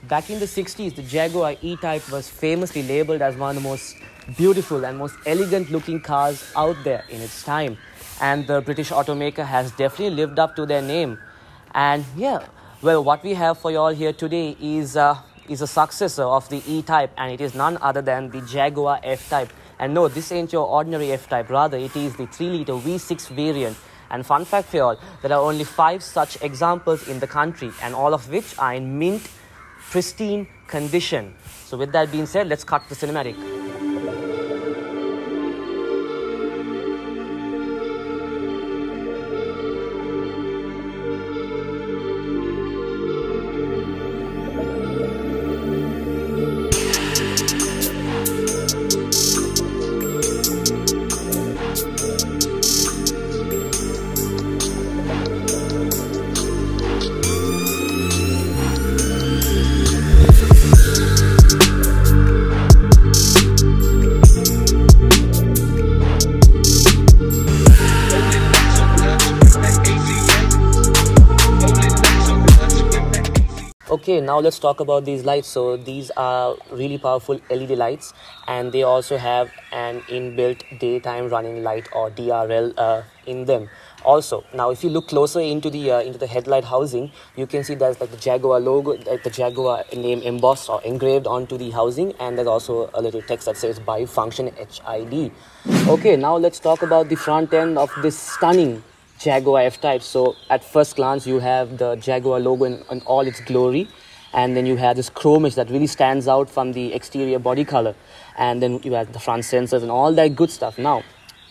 Back in the 60s, the Jaguar E-Type was famously labeled as one of the most beautiful and most elegant looking cars out there in its time. And the British automaker has definitely lived up to their name. And yeah, well, what we have for you all here today is a successor of the E-Type, and it is none other than the Jaguar F-Type. And no, this ain't your ordinary F-Type, rather it is the 3-litre V6 variant. And fun fact for you all, there are only 5 such examples in the country, and all of which are in mint, pristine condition. So with that being said, let's cut the cinematic. Okay, now let's talk about these lights. So these are really powerful LED lights, and they also have an inbuilt daytime running light, or DRL, in them. Also, now if you look closer into the headlight housing, you can see there's like the Jaguar logo, like the Jaguar name embossed or engraved onto the housing, and there's also a little text that says Bifunction HID. Okay, now let's talk about the front end of this stunning Jaguar F-Type. So at first glance, you have the Jaguar logo in all its glory, and then you have this chromish that really stands out from the exterior body color, and then you have the front sensors and all that good stuff. Now,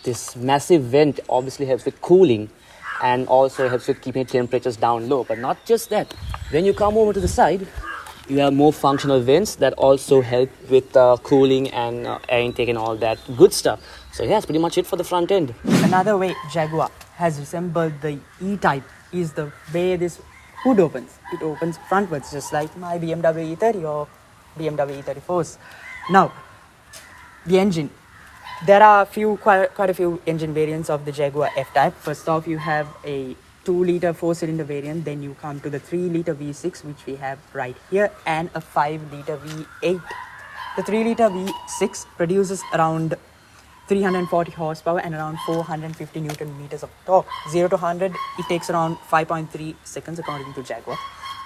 this massive vent obviously helps with cooling and also helps with keeping temperatures down low. But not just that, when you come over to the side, you have more functional vents that also help with cooling and air intake and all that good stuff. So yeah, that's pretty much it for the front end. Another way Jaguar has resembled the E-Type is the way this hood opens. It opens frontwards, just like my BMW E30 or BMW E34s. Now, the engine. There are quite a few engine variants of the Jaguar F-Type. First off, you have a 2-litre 4-cylinder variant. Then you come to the 3-litre V6, which we have right here, and a 5-litre V8. The 3-litre V6 produces around 340 horsepower and around 450 Newton meters of torque. 0 to 100, it takes around 5.3 seconds according to Jaguar.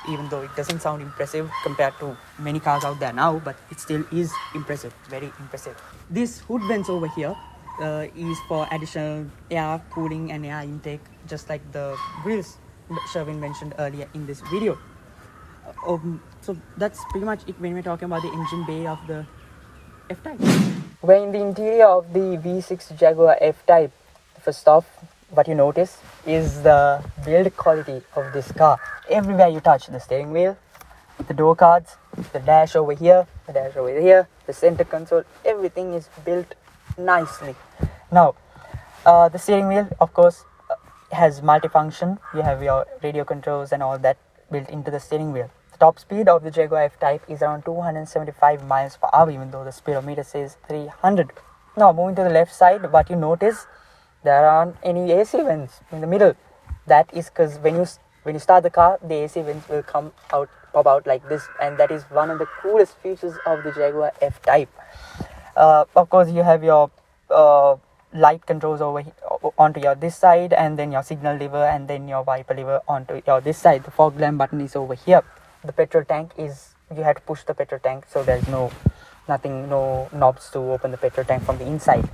Even though it doesn't sound impressive compared to many cars out there now, but it still is impressive, very impressive. This hood vents over here is for additional air cooling and air intake, just like the grills Sherwin mentioned earlier in this video. So that's pretty much it when we're talking about the engine bay of the F-Type. We're in the interior of the V6 Jaguar F-Type. First off, what you notice is the build quality of this car. Everywhere you touch, the steering wheel, the door cards, the dash over here, the dash over here, the center console, everything is built nicely. Now, the steering wheel, of course, has multifunction. You have your radio controls and all that built into the steering wheel. The top speed of the Jaguar F-Type is around 275 miles per hour, even though the speedometer says 300. Now, moving to the left side, what you notice, there aren't any AC vents in the middle. That is because when you start the car, the AC vents will pop out like this, and that is one of the coolest features of the Jaguar F-Type. Of course, you have your light controls over onto your this side, and then your signal lever, and then your wiper lever onto your this side. The fog lamp button is over here. The petrol tank is, you have to push the petrol tank, so there's no knobs to open the petrol tank from the inside.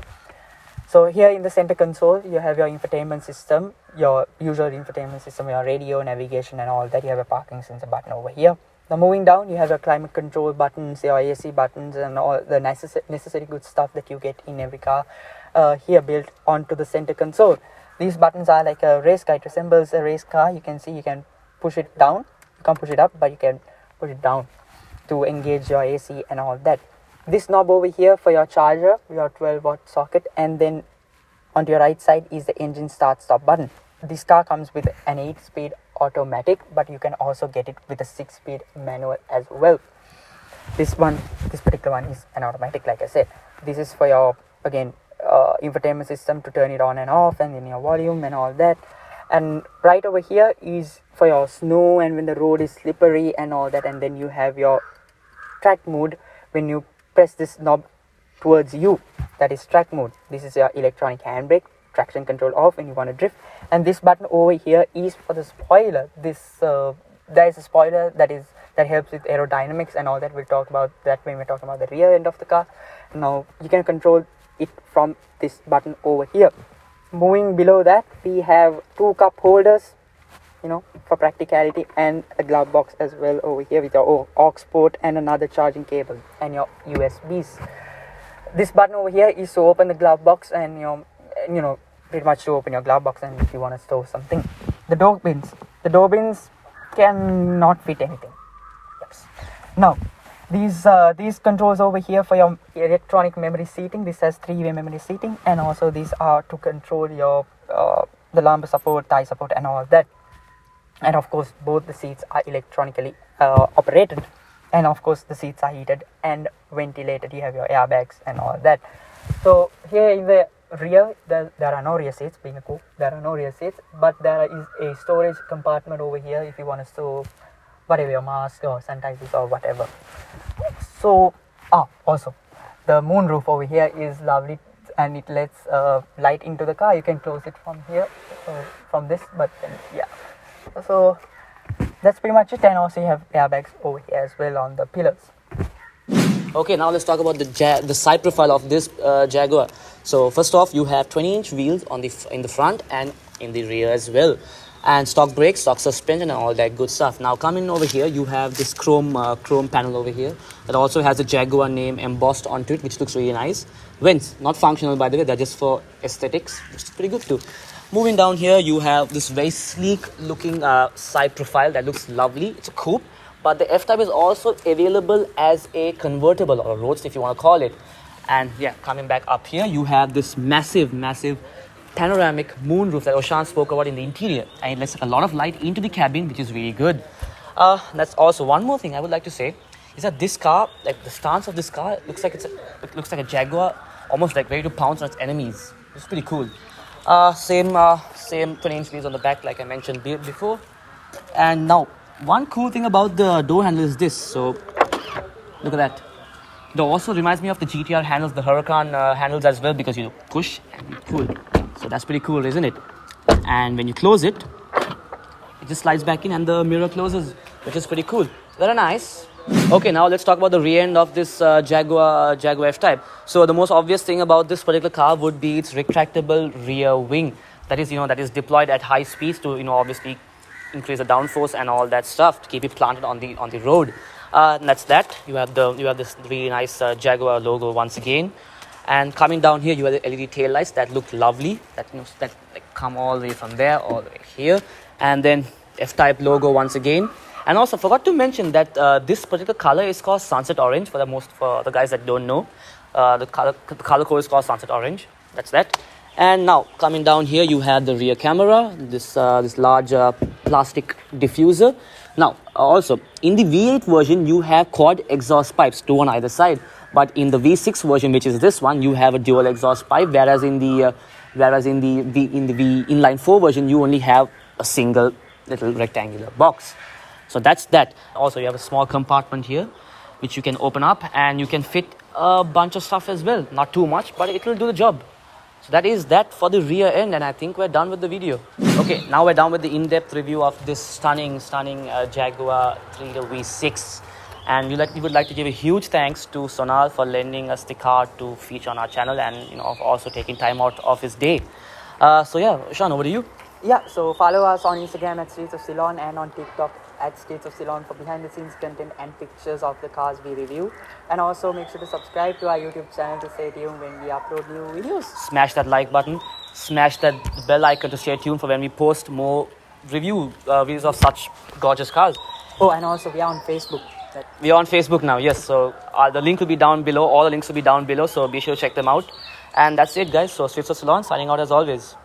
So here in the center console, you have your infotainment system, your usual infotainment system, your radio, navigation and all that. You have a parking sensor button over here. Now moving down, you have your climate control buttons, your AC buttons and all the necessary good stuff that you get in every car here built onto the center console. These buttons are like a race car. It resembles a race car. You can see you can push it down. You can't push it up, but you can push it down to engage your AC and all that. This knob over here for your charger, your 12-watt socket, and then onto your right side is the engine start-stop button. This car comes with an 8-speed automatic, but you can also get it with a 6-speed manual as well. This particular one is an automatic, like I said. This is for your, again, infotainment system to turn it on and off, and then your volume and all that. And right over here is for your snow and when the road is slippery and all that. And then you have your track mode when you press this knob towards you. That is track mode. This is your electronic handbrake, traction control off when you want to drift. And this button over here is for the spoiler. There is a spoiler that helps with aerodynamics and all that. We'll talk about that when we're talking about the rear end of the car. Now you can control it from this button over here. Moving below that, we have 2 cup holders, for practicality, and a glove box as well over here with your aux port and another charging cable and your USBs. This button over here is to open the glove box and pretty much to open your glove box and if you want to store something. The door bins cannot fit anything. Yes. Now these controls over here for your electronic memory seating. This has 3-way memory seating, and also these are to control your the lumbar support, thigh support and all that. And of course both the seats are electronically operated, and of course the seats are heated and ventilated. You have your airbags and all that. So here in the rear there are no rear seats. Being a coupe, there are no rear seats, but there is a storage compartment over here if you want to store whatever, your mask or sanitizers or whatever. So also the moonroof over here is lovely and it lets light into the car. You can close it from here, from this button. Yeah, so that's pretty much it. And also you have airbags over here as well on the pillars. Okay, now let's talk about the side profile of this Jaguar. So first off, you have 20-inch wheels in the front and in the rear as well, and stock brakes, stock suspension and all that good stuff. Now coming over here, you have this chrome panel over here that also has the Jaguar name embossed onto it, which looks really nice. Vents, not functional by the way, they're just for aesthetics, which is pretty good too. Moving down here, you have this very sleek looking side profile that looks lovely. It's a coupe, but the F-Type is also available as a convertible or a roadster if you want to call it. And yeah, coming back up here, you have this massive panoramic moonroof that Oshan spoke about in the interior, and it lets a lot of light into the cabin, which is really good. That's also one more thing I would like to say is that this car, like the stance of this car, it looks like a Jaguar, almost like ready to pounce on its enemies. It's pretty cool. Same 20-inch wheels on the back, like I mentioned before. And now, one cool thing about the door handle is this. So look at that. It also reminds me of the GTR handles, the Huracan handles as well, because you push and you pull. So that's pretty cool, isn't it? And when you close it, it just slides back in and the mirror closes, which is pretty cool. Very nice. Okay, now let's talk about the rear end of this Jaguar F-Type. So the most obvious thing about this particular car would be its retractable rear wing. That is deployed at high speeds to obviously increase the downforce and all that stuff to keep it planted on the road. And that's that. You have this really nice Jaguar logo once again. And coming down here, you have the LED tail lights that look lovely. That come all the way from there all the way here. And then F-Type logo once again. And also forgot to mention that this particular color is called Sunset Orange for the guys that don't know. The color code is called Sunset Orange. That's that. And now coming down here, you have the rear camera, this large plastic diffuser. Now also in the V8 version, you have quad exhaust pipes, 2 on either side. But in the V6 version, which is this one, you have a dual exhaust pipe. Whereas in the inline 4 version, you only have a single little rectangular box. So that's that. Also, you have a small compartment here, which you can open up, and you can fit a bunch of stuff as well. Not too much, but it will do the job. So that is that for the rear end, and I think we're done with the video. Okay, now we're done with the in-depth review of this stunning Jaguar 3-liter V6. And we would like to give a huge thanks to Sonal for lending us the car to feature on our channel, and also taking time out of his day. So yeah, Sean, over to you. Yeah, so follow us on Instagram at Streets of Ceylon and on TikTok at Streets of Ceylon for behind the scenes content and pictures of the cars we review. And also make sure to subscribe to our YouTube channel to stay tuned when we upload new videos. Smash that like button, smash that bell icon to stay tuned for when we post more videos of such gorgeous cars. Oh, and also we are on Facebook. We are on Facebook now, yes. So the link will be down below. All the links will be down below. So be sure to check them out. And that's it, guys. So Streets of Ceylon signing out as always.